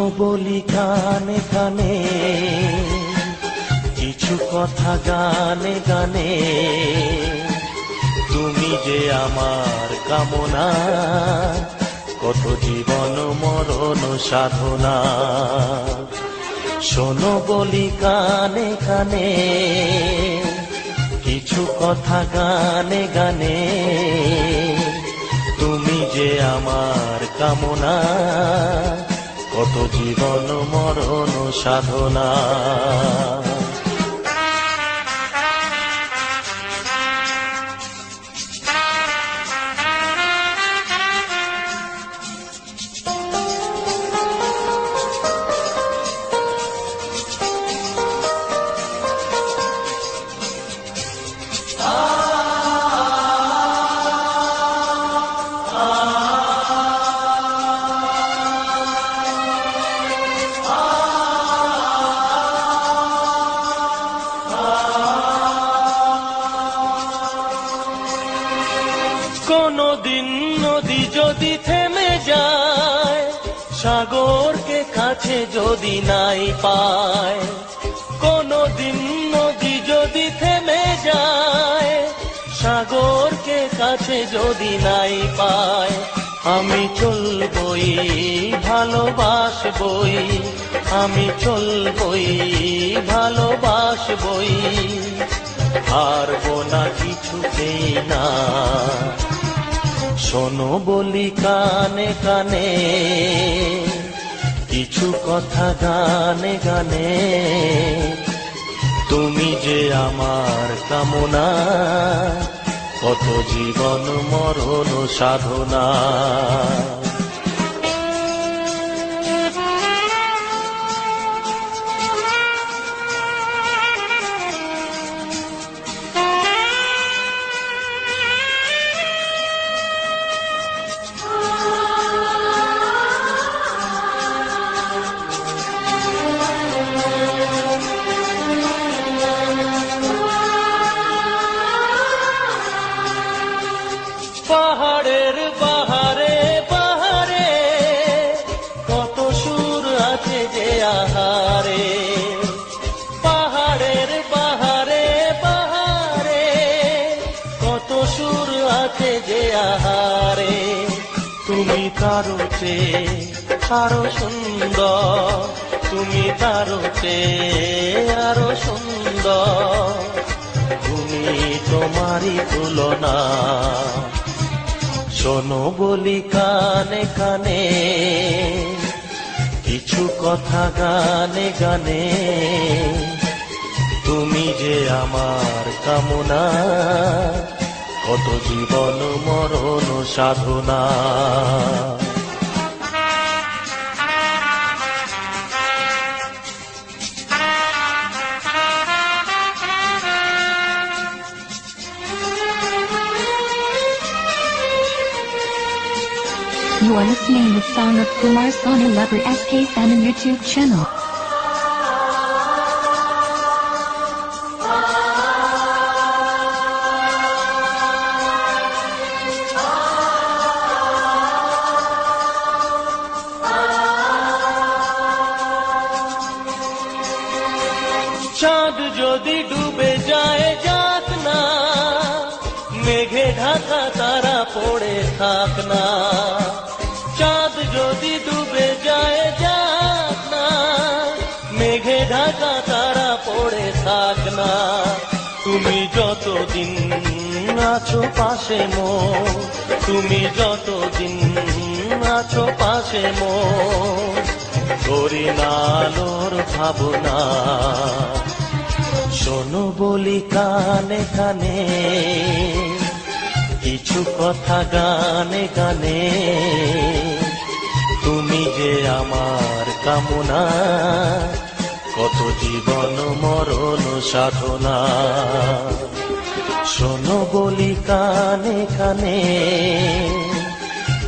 শোনো বলি কানে কানে, কিছু কথা গানে গানে। তুমি যে আমার কামনা, কত জীবন মরণ সাধনা। শোনো বলি কানে কানে, কিছু কথা গানে গানে। তুমি যে আমার কামনা, কত জীবন মরণ সাধনা। কোনদিন নদী যদি থেমে যায়, সাগরকে কাছে যদি নাই পায়। কোনদিন নদী যদি থেমে যায়, সাগরকে কাছে যদি নাই পায়। আমি চলবই ভালোবাসবই, আমি চলবই ভালোবাসবই। হারবো না কিছুতেই না। শোনো বলি কানে কানে, কিছু কথা গানে গানে। তুমি যে আমার কামনা, কত জীবন মরণ সাধনা। পাহাড়ের বাহারে বাহারে, কত সুর আছে যে আহারে। পাহাড়ের বাহারে বাহারে, কত সুর আছে যে আহারে। তুমি তারও চেয়ে আরো সুন্দর, তুমি তারও চেয়ে আরো সুন্দর। তুমি তোমারই তুলনা। শোনো বলি কানে কানে, কিছু কথা গানে গানে। তুমি যে আমার কামনা, কত জীবন মরণ সাধনা। You are listening to the song of Kumar Sonu Leper SK7 on YouTube channel. চাঁদ যদি ডুবে যায় যাক না, মেঘে ঢাকা তারা পড়ে থাক না। চাঁদ যদি ডুবে যায় যাক না, মেঘে ঢাকা তারা পড়ে থাক না। তুমি যতদিন আছো পাশে মোর, তুমি যতদিন আছো পাশে মোর। করি না আলোর ভাবনা। শোনো বলি কানে কানে, কিছু কথা গানে গানে। তুমি যে আমার কামনা, কত জীবন মরণ সাধনা। শোনো বলি কানে কানে,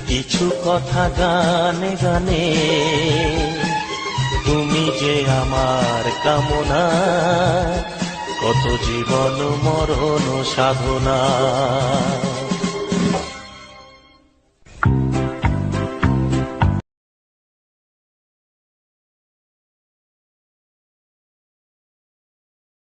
কিছু কথা গানে গানে। তুমি যে আমার কামনা, কত জীবন মরণ সাধনা।